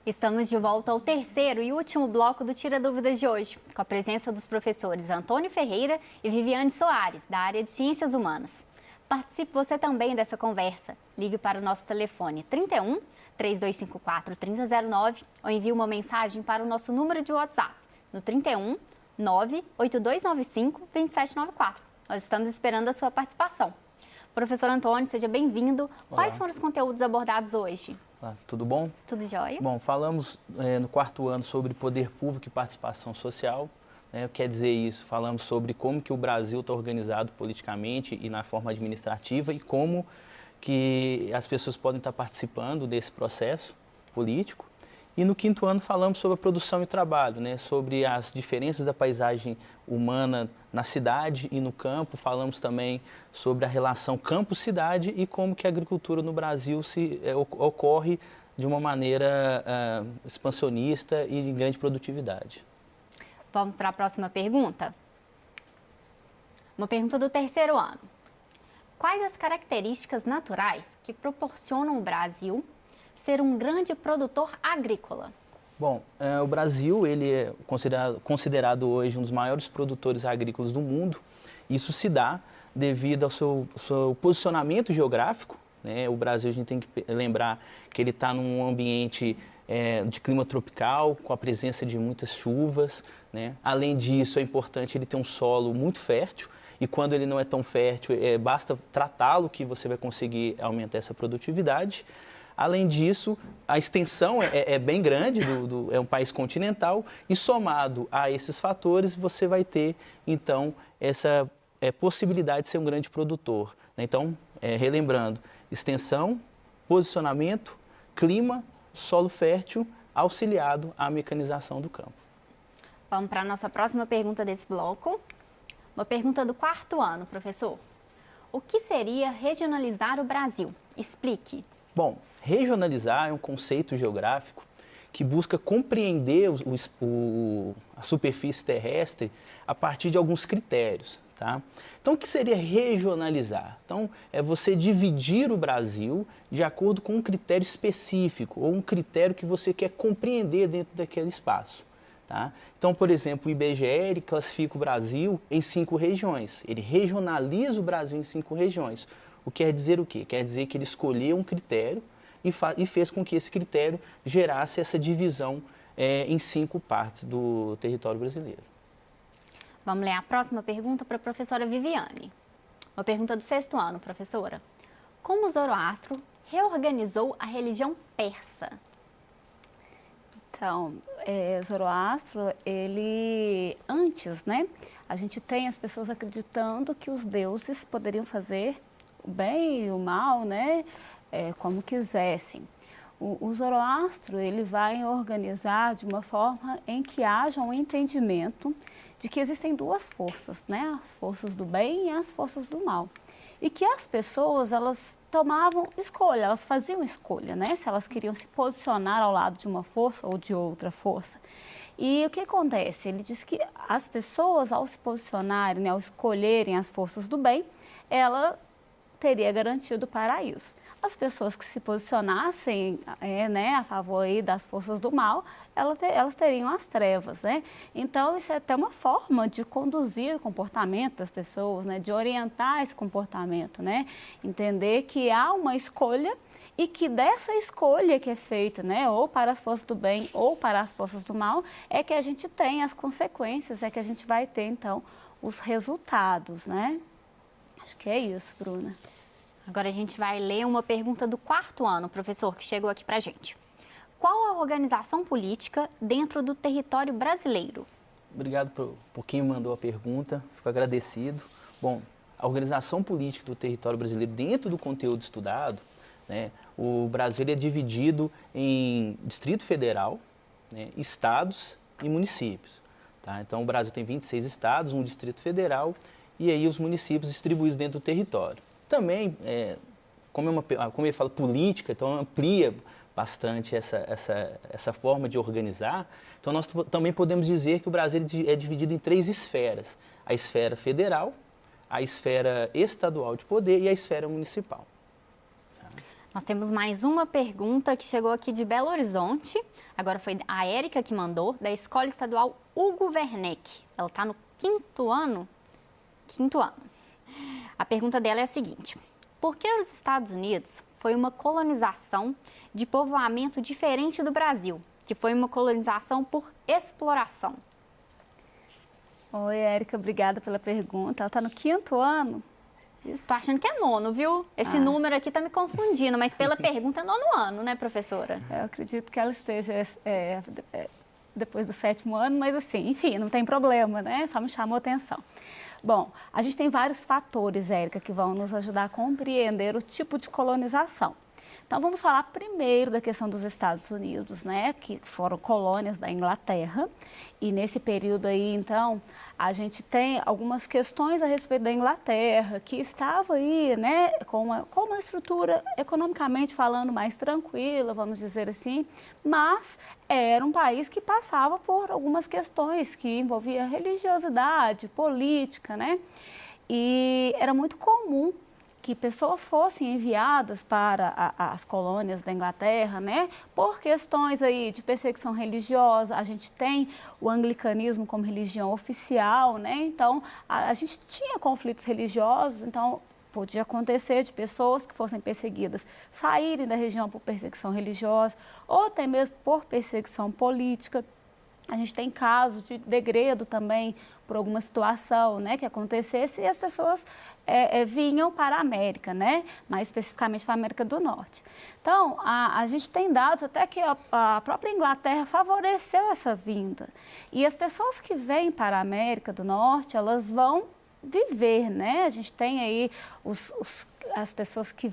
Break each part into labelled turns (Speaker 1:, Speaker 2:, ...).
Speaker 1: Estamos de volta ao terceiro e último bloco do Tira Dúvidas de hoje, com a presença dos professores Antônio Ferreira e Viviane Soares, da área de Ciências Humanas. Participe você também dessa conversa. Ligue para o nosso telefone 31 3254 3009 ou envie uma mensagem para o nosso número de WhatsApp no 31 98295 2794. Nós estamos esperando a sua participação. Professor Antônio, seja bem-vindo. Quais foram os conteúdos abordados hoje?
Speaker 2: Tudo bom?
Speaker 1: Tudo jóia?
Speaker 2: Bom, falamos no quarto ano sobre poder público e participação social. O que quer dizer isso? Falamos sobre como que o Brasil está organizado politicamente e na forma administrativa e como que as pessoas podem estar participando desse processo político. E no quinto ano falamos sobre a produção e trabalho, sobre as diferenças da paisagem humana na cidade e no campo. Falamos também sobre a relação campo-cidade e como que a agricultura no Brasil ocorre de uma maneira expansionista e de grande produtividade.
Speaker 1: Vamos para a próxima pergunta? Uma pergunta do terceiro ano. Quais as características naturais que proporcionam o Brasil ser um grande produtor agrícola?
Speaker 2: Bom, o Brasil ele é considerado hoje um dos maiores produtores agrícolas do mundo. Isso se dá devido ao seu posicionamento geográfico. O Brasil, a gente tem que lembrar que ele está num ambiente de clima tropical, com a presença de muitas chuvas. Além disso, é importante ele ter um solo muito fértil. E quando ele não é tão fértil, basta tratá-lo que você vai conseguir aumentar essa produtividade. Além disso, a extensão é bem grande, é um país continental, e somado a esses fatores, você vai ter, então, essa possibilidade de ser um grande produtor. Então, relembrando, extensão, posicionamento, clima, solo fértil, auxiliado à mecanização do campo.
Speaker 1: Vamos para a nossa próxima pergunta desse bloco. Uma pergunta do quarto ano, professor. O que seria regionalizar o Brasil? Explique.
Speaker 2: Bom, regionalizar é um conceito geográfico que busca compreender a superfície terrestre a partir de alguns critérios. Tá? Então, o que seria regionalizar? Então, é você dividir o Brasil de acordo com um critério específico ou um critério que você quer compreender dentro daquele espaço. Tá? Então, por exemplo, o IBGE ele classifica o Brasil em 5 regiões. Ele regionaliza o Brasil em 5 regiões. O que quer dizer o quê? Quer dizer que ele escolheu um critério e fez com que esse critério gerasse essa divisão em 5 partes do território brasileiro.
Speaker 1: Vamos ler a próxima pergunta para a professora Viviane. Uma pergunta do sexto ano, professora. Como Zoroastro reorganizou a religião persa?
Speaker 3: Então, Zoroastro, antes, a gente tem as pessoas acreditando que os deuses poderiam fazer o bem e o mal, como quisessem. O Zoroastro, ele vai organizar de uma forma em que haja um entendimento de que existem 2 forças, as forças do bem e as forças do mal. E que as pessoas, elas tomavam escolha, elas faziam escolha, se elas queriam se posicionar ao lado de uma força ou de outra força. E o que acontece? Ele diz que as pessoas, ao se posicionarem, ao escolherem as forças do bem, ela teria garantido o paraíso. As pessoas que se posicionassem a favor aí das forças do mal, elas teriam as trevas. Então, isso é até uma forma de conduzir o comportamento das pessoas, de orientar esse comportamento. Entender que há uma escolha e que dessa escolha que é feita, ou para as forças do bem ou para as forças do mal, é que a gente tem as consequências, é que a gente vai ter, então, os resultados. Acho que é isso, Bruna.
Speaker 1: Agora a gente vai ler uma pergunta do quarto ano, professor, que chegou aqui para a gente. Qual a organização política dentro do território brasileiro?
Speaker 2: Obrigado por quem mandou a pergunta, fico agradecido. Bom, a organização política do território brasileiro dentro do conteúdo estudado, o Brasil é dividido em Distrito Federal, estados e municípios. Tá? Então o Brasil tem 26 estados, um Distrito Federal e aí os municípios distribuídos dentro do território. Também, como ele fala política, então amplia bastante essa forma de organizar. Então nós também podemos dizer que o Brasil é dividido em 3 esferas. A esfera federal, a esfera estadual de poder e a esfera municipal.
Speaker 1: Nós temos mais uma pergunta que chegou aqui de Belo Horizonte. Agora foi a Érica que mandou, da Escola Estadual Hugo Werneck. Ela está no quinto ano. A pergunta dela é a seguinte: por que os Estados Unidos foi uma colonização de povoamento diferente do Brasil, que foi uma colonização por exploração?
Speaker 3: Oi, Érica, obrigada pela pergunta. Ela está no quinto ano?
Speaker 1: Tô achando que é nono, viu? Esse número aqui tá me confundindo, mas pela pergunta é nono ano, né, professora?
Speaker 3: Eu acredito que ela esteja depois do sétimo ano, mas assim, enfim, não tem problema, né? Só me chamou a atenção. Bom, a gente tem vários fatores, Érica, que vão nos ajudar a compreender o tipo de colonização. Então, vamos falar primeiro da questão dos Estados Unidos, né, que foram colônias da Inglaterra. E nesse período aí, então, a gente tem algumas questões a respeito da Inglaterra, que estava aí, né, com uma estrutura, economicamente falando, mais tranquila, vamos dizer assim, mas era um país que passava por algumas questões que envolviam religiosidade, política, né, e era muito comum que pessoas fossem enviadas para as colônias da Inglaterra, né, por questões aí de perseguição religiosa. A gente tem o anglicanismo como religião oficial, né, então a gente tinha conflitos religiosos, então podia acontecer de pessoas que fossem perseguidas saírem da região por perseguição religiosa ou até mesmo por perseguição política. A gente tem casos de degredo também por alguma situação, né, que acontecesse e as pessoas vinham para a América, né, mais especificamente para a América do Norte. Então, a gente tem dados até que a própria Inglaterra favoreceu essa vinda. E as pessoas que vêm para a América do Norte, elas vão viver, né? A gente tem aí as pessoas que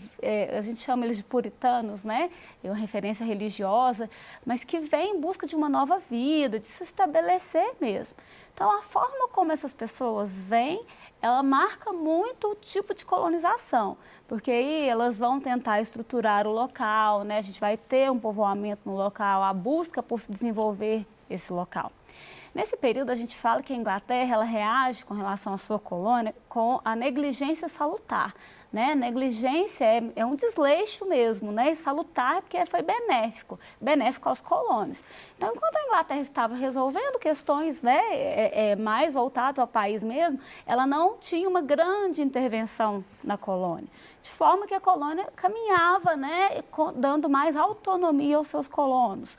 Speaker 3: a gente chama eles de puritanos, né? É uma referência religiosa, mas que vêm em busca de uma nova vida, de se estabelecer mesmo. Então, a forma como essas pessoas vêm, ela marca muito o tipo de colonização, porque aí elas vão tentar estruturar o local, né? A gente vai ter um povoamento no local, a busca por se desenvolver esse local. Nesse período, a gente fala que a Inglaterra ela reage com relação à sua colônia com a negligência salutar. Né? Negligência é um desleixo mesmo, né? E salutar porque foi benéfico aos colônios. Então, enquanto a Inglaterra estava resolvendo questões, né, mais voltadas ao país mesmo, ela não tinha uma grande intervenção na colônia, de forma que a colônia caminhava, né, dando mais autonomia aos seus colonos.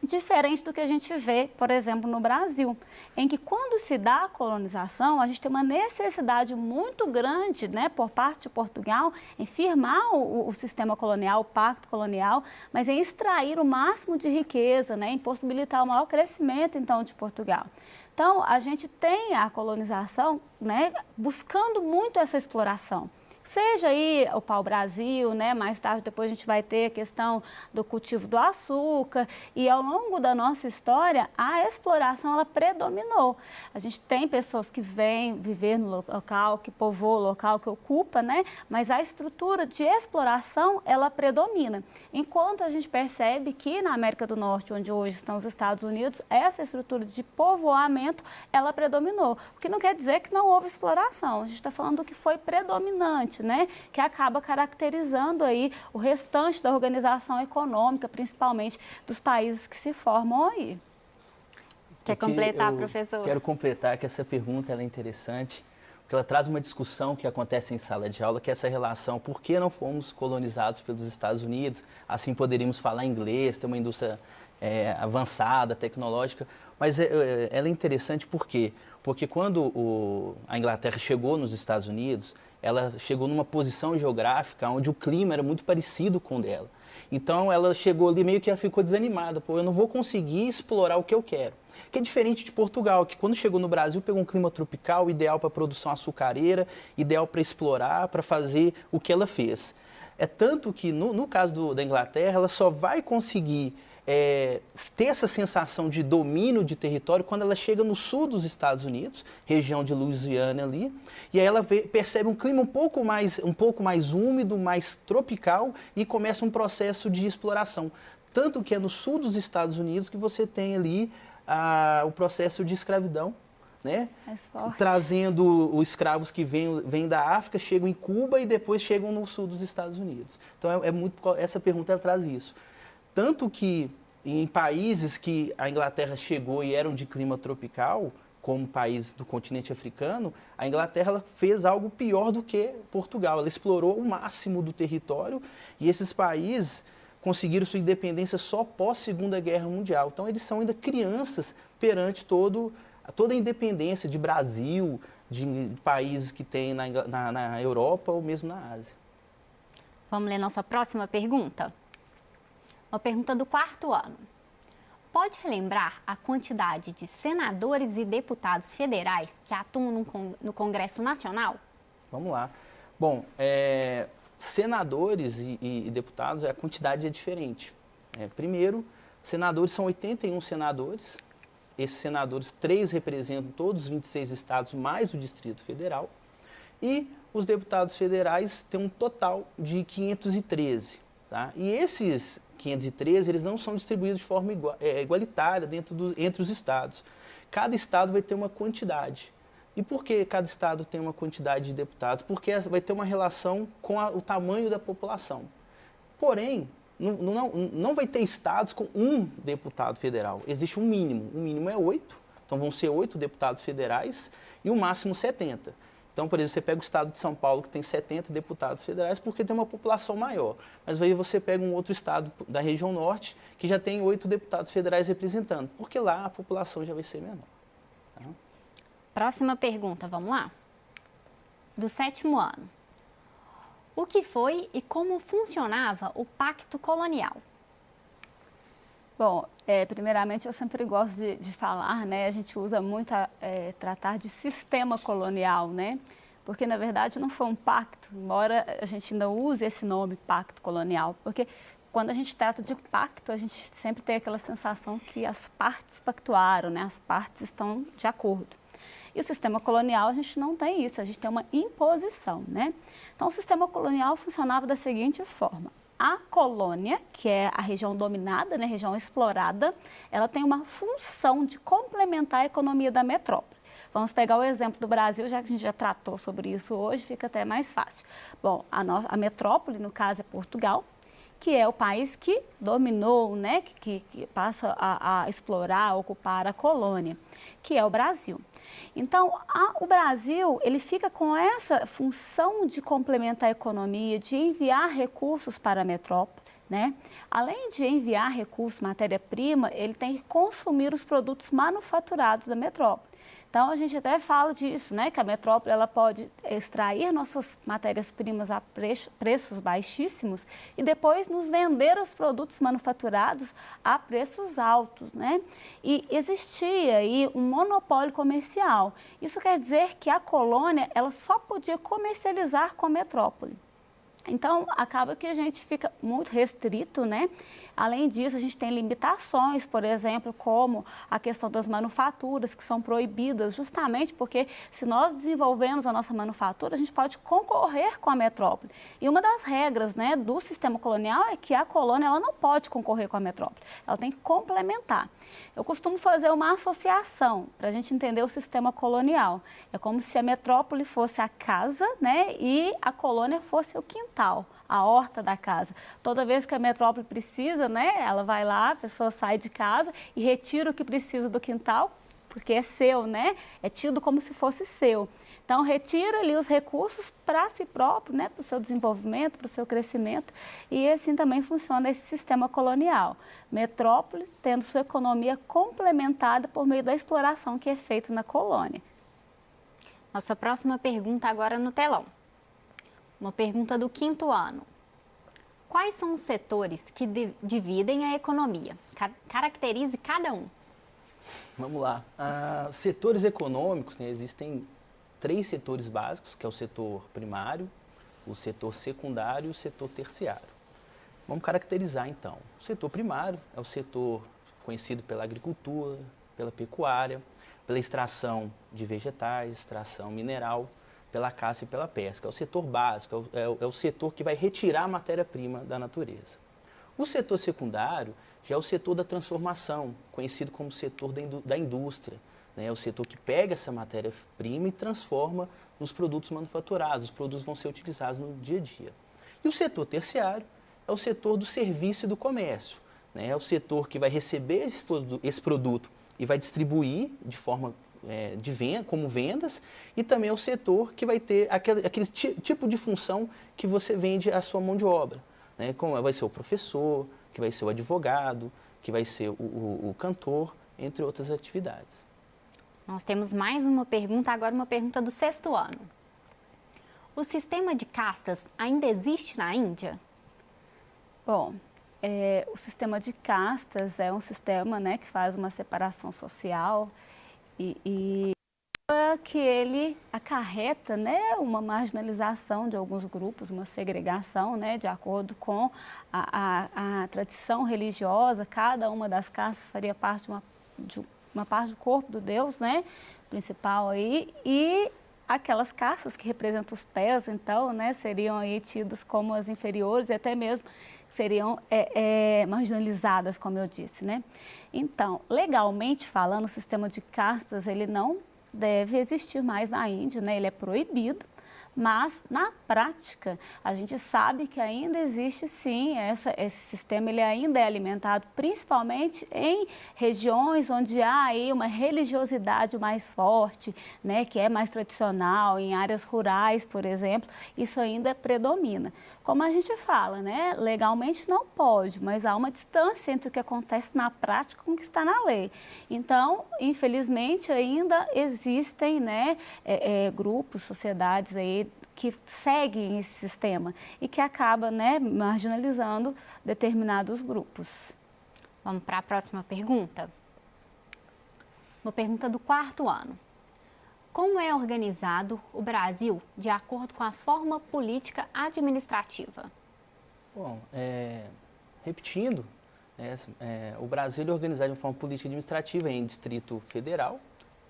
Speaker 3: Diferente do que a gente vê, por exemplo, no Brasil, em que quando se dá a colonização, a gente tem uma necessidade muito grande, né, por parte de Portugal, em firmar o sistema colonial, o pacto colonial, mas em extrair o máximo de riqueza, né, em possibilitar o maior crescimento, então, de Portugal. Então, a gente tem a colonização, né, buscando muito essa exploração. Seja aí o pau-brasil, né? Mais tarde depois a gente vai ter a questão do cultivo do açúcar e ao longo da nossa história a exploração ela predominou. A gente tem pessoas que vêm viver no local, que povoam o local, que ocupa, né? Mas a estrutura de exploração ela predomina. Enquanto a gente percebe que na América do Norte, onde hoje estão os Estados Unidos, essa estrutura de povoamento ela predominou. O que não quer dizer que não houve exploração, a gente está falando do que foi predominante. Né, que acaba caracterizando aí o restante da organização econômica, principalmente dos países que se formam aí.
Speaker 1: Quer completar, professor?
Speaker 2: Quero completar que essa pergunta ela é interessante, porque ela traz uma discussão que acontece em sala de aula, que é essa relação, por que não fomos colonizados pelos Estados Unidos, assim poderíamos falar inglês, ter uma indústria avançada, tecnológica, mas ela é interessante por quê? Porque quando a Inglaterra chegou nos Estados Unidos, ela chegou numa posição geográfica onde o clima era muito parecido com o dela. Então, ela chegou ali meio que ela ficou desanimada. Pô, eu não vou conseguir explorar o que eu quero. Que é diferente de Portugal, que quando chegou no Brasil pegou um clima tropical, ideal para a produção açucareira, ideal para explorar, para fazer o que ela fez. É tanto que, no caso da Inglaterra, ela só vai conseguir ter essa sensação de domínio de território quando ela chega no sul dos Estados Unidos, região de Louisiana ali, e aí ela percebe um clima um pouco mais úmido, mais tropical e começa um processo de exploração. Tanto que é no sul dos Estados Unidos que você tem ali o processo de escravidão, né?
Speaker 3: Mais forte.
Speaker 2: Trazendo os escravos que vêm da África, chegam em Cuba e depois chegam no sul dos Estados Unidos. Então, essa pergunta ela traz isso. Tanto que em países que a Inglaterra chegou e eram de clima tropical, como países do continente africano, a Inglaterra ela fez algo pior do que Portugal. Ela explorou o máximo do território e esses países conseguiram sua independência só pós-Segunda Guerra Mundial. Então, eles são ainda crianças perante toda a independência de Brasil, de países que tem na Europa ou mesmo na Ásia.
Speaker 1: Vamos ler nossa próxima pergunta? Uma pergunta do 4º ano. Pode relembrar a quantidade de senadores e deputados federais que atuam no Congresso Nacional?
Speaker 2: Vamos lá. Bom, senadores e deputados, a quantidade é diferente. Primeiro, senadores são 81 senadores. Esses senadores, 3 representam todos os 26 estados, mais o Distrito Federal. E os deputados federais têm um total de 513. Tá? E esses 513, eles não são distribuídos de forma igualitária entre os estados. Cada estado vai ter uma quantidade. E por que cada estado tem uma quantidade de deputados? Porque vai ter uma relação com o tamanho da população. Porém, não vai ter estados com 1 deputado federal. Existe um mínimo. O mínimo é 8. Então, vão ser 8 deputados federais e o máximo 70. Então, por exemplo, você pega o estado de São Paulo, que tem 70 deputados federais, porque tem uma população maior. Mas aí você pega um outro estado da região norte, que já tem 8 deputados federais representando, porque lá a população já vai ser menor. Tá?
Speaker 1: Próxima pergunta, vamos lá? Do 7º ano. O que foi e como funcionava o Pacto Colonial?
Speaker 3: Bom, primeiramente eu sempre gosto de falar, né? A gente usa muito tratar de sistema colonial, né? Porque na verdade não foi um pacto, embora a gente ainda use esse nome, pacto colonial, porque quando a gente trata de pacto, a gente sempre tem aquela sensação que as partes pactuaram, né? As partes estão de acordo. E o sistema colonial, a gente não tem isso, a gente tem uma imposição, né? Então, o sistema colonial funcionava da seguinte forma. A colônia, que é a região dominada, né, a região explorada, ela tem uma função de complementar a economia da metrópole. Vamos pegar o exemplo do Brasil, já que a gente já tratou sobre isso hoje, fica até mais fácil. Bom, a metrópole, no caso, é Portugal, que é o país que dominou, né, que passa a explorar, a ocupar a colônia, que é o Brasil. Então, o Brasil, ele fica com essa função de complementar a economia, de enviar recursos para a metrópole, né? Além de enviar recursos, matéria-prima, ele tem que consumir os produtos manufaturados da metrópole. Então, a gente até fala disso, né? Que a metrópole ela pode extrair nossas matérias-primas a preços baixíssimos e depois nos vender os produtos manufaturados a preços altos, né? E existia aí um monopólio comercial. Isso quer dizer que a colônia ela só podia comercializar com a metrópole. Então, acaba que a gente fica muito restrito, né? Além disso, a gente tem limitações, por exemplo, como a questão das manufaturas, que são proibidas justamente porque se nós desenvolvemos a nossa manufatura, a gente pode concorrer com a metrópole. E uma das regras, né, do sistema colonial é que a colônia ela não pode concorrer com a metrópole, ela tem que complementar. Eu costumo fazer uma associação para a gente entender o sistema colonial. É como se a metrópole fosse a casa, né, e a colônia fosse o quintal, a horta da casa. Toda vez que a metrópole precisa, né, ela vai lá, a pessoa sai de casa e retira o que precisa do quintal, porque é seu, né? É tido como se fosse seu. Então, retira ali os recursos para si próprio, né, para o seu desenvolvimento, para o seu crescimento. E assim também funciona esse sistema colonial. Metrópole tendo sua economia complementada por meio da exploração que é feita na colônia.
Speaker 1: Nossa próxima pergunta agora no telão. Uma pergunta do 5º ano. Quais são os setores que dividem a economia? Caracterize cada um.
Speaker 2: Vamos lá. Setores econômicos, né, existem 3 setores básicos, que é o setor primário, o setor secundário e o setor terciário. Vamos caracterizar, então. O setor primário é o setor conhecido pela agricultura, pela pecuária, pela extração de vegetais, extração mineral, pela caça e pela pesca. É o setor básico, é o setor que vai retirar a matéria-prima da natureza. O setor secundário já é o setor da transformação, conhecido como setor da indústria, né? É o setor que pega essa matéria-prima e transforma nos produtos manufaturados. Os produtos vão ser utilizados no dia a dia. E o setor terciário é o setor do serviço e do comércio, né? É o setor que vai receber esse produto e vai distribuir de forma de venda, como vendas, e também é o setor que vai ter aquele tipo de função que você vende a sua mão de obra, né? Como vai ser o professor, que vai ser o advogado, que vai ser o cantor, entre outras atividades.
Speaker 1: Nós temos mais uma pergunta, agora uma pergunta do 6º ano. O sistema de castas ainda existe na Índia?
Speaker 3: Bom, o sistema de castas é um sistema, né, que faz uma separação social e que ele acarreta, né, uma marginalização de alguns grupos, uma segregação, né, de acordo com a tradição religiosa. Cada uma das castas faria parte de uma parte do corpo do Deus, né, principal aí, e aquelas castas que representam os pés, então, né, seriam aí tidas como as inferiores e até mesmo seriam marginalizadas, como eu disse, né. Então, legalmente falando, o sistema de castas, ele não deve existir mais na Índia, né, ele é proibido. Mas, na prática, a gente sabe que ainda existe, sim, esse sistema, ele ainda é alimentado principalmente em regiões onde há aí uma religiosidade mais forte, né, que é mais tradicional, em áreas rurais, por exemplo, isso ainda predomina. Como a gente fala, né, legalmente não pode, mas há uma distância entre o que acontece na prática com o que está na lei. Então, infelizmente, ainda existem, né, grupos, sociedades aí que seguem esse sistema e que acaba, né, marginalizando determinados grupos.
Speaker 1: Vamos para a próxima pergunta. Uma pergunta do 4º ano. Como é organizado o Brasil de acordo com a forma política administrativa?
Speaker 2: Bom, repetindo, o Brasil é organizado de uma forma política administrativa em Distrito Federal,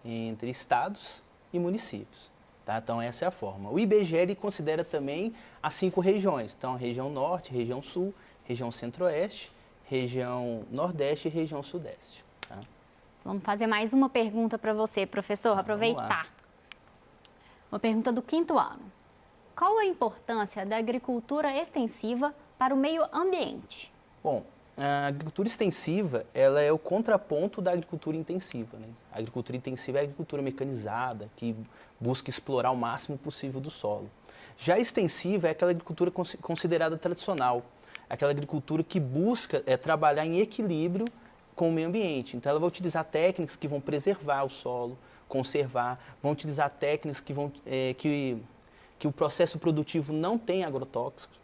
Speaker 2: entre estados e municípios. Tá? Então, essa é a forma. O IBGE ele considera também as 5 regiões. Então, a região Norte, região Sul, região Centro-Oeste, região Nordeste e região Sudeste. Tá?
Speaker 1: Vamos fazer mais uma pergunta para você, professor, aproveitar. Uma pergunta do 5º ano. Qual a importância da agricultura extensiva para o meio ambiente?
Speaker 2: Bom, a agricultura extensiva ela é o contraponto da agricultura intensiva, né? A agricultura intensiva é a agricultura mecanizada, que busca explorar o máximo possível do solo. Já a extensiva é aquela agricultura considerada tradicional, aquela agricultura que busca trabalhar em equilíbrio com o meio ambiente. Então, ela vai utilizar técnicas que vão preservar o solo, conservar, vão utilizar técnicas que vão que o processo produtivo não tem agrotóxicos,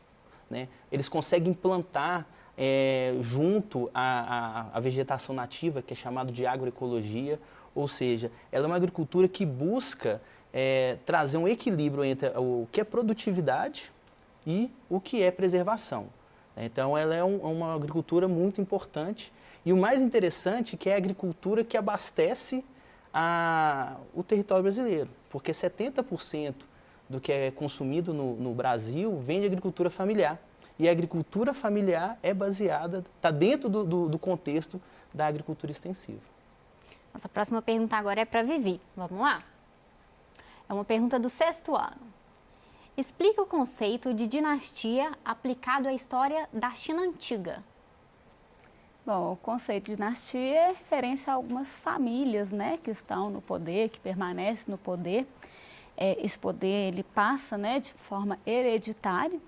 Speaker 2: né? Eles conseguem implantar junto à vegetação nativa, que é chamado de agroecologia, ou seja, ela é uma agricultura que busca trazer um equilíbrio entre o que é produtividade e o que é preservação. Então, ela é uma agricultura muito importante e o mais interessante é que é a agricultura que abastece o território brasileiro, porque 70% do que é consumido no Brasil vem de agricultura familiar. E a agricultura familiar é baseada, está dentro do contexto da agricultura extensiva.
Speaker 1: Nossa próxima pergunta agora é para Vivi. Vamos lá? É uma pergunta do 6º ano. Explique o conceito de dinastia aplicado à história da China antiga.
Speaker 3: Bom, o conceito de dinastia é referência a algumas famílias, né, que estão no poder, que permanecem no poder. Esse poder ele passa, né, de forma hereditária.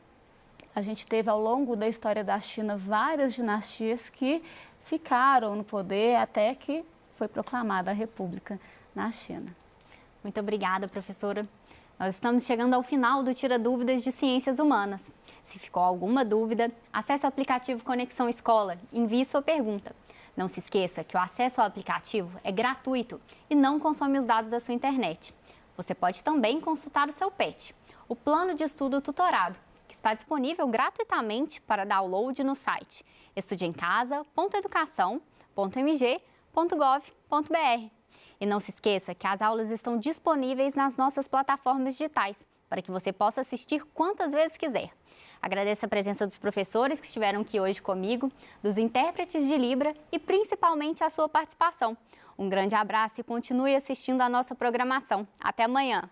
Speaker 3: A gente teve ao longo da história da China várias dinastias que ficaram no poder até que foi proclamada a República na China.
Speaker 1: Muito obrigada, professora. Nós estamos chegando ao final do Tira Dúvidas de Ciências Humanas. Se ficou alguma dúvida, acesse o aplicativo Conexão Escola e envie sua pergunta. Não se esqueça que o acesso ao aplicativo é gratuito e não consome os dados da sua internet. Você pode também consultar o seu PET, o Plano de Estudo Tutorado, que está disponível gratuitamente para download no site estudeemcasa.educação.mg.gov.br. E não se esqueça que as aulas estão disponíveis nas nossas plataformas digitais, para que você possa assistir quantas vezes quiser. Agradeço a presença dos professores que estiveram aqui hoje comigo, dos intérpretes de Libra e principalmente a sua participação. Um grande abraço e continue assistindo a nossa programação. Até amanhã!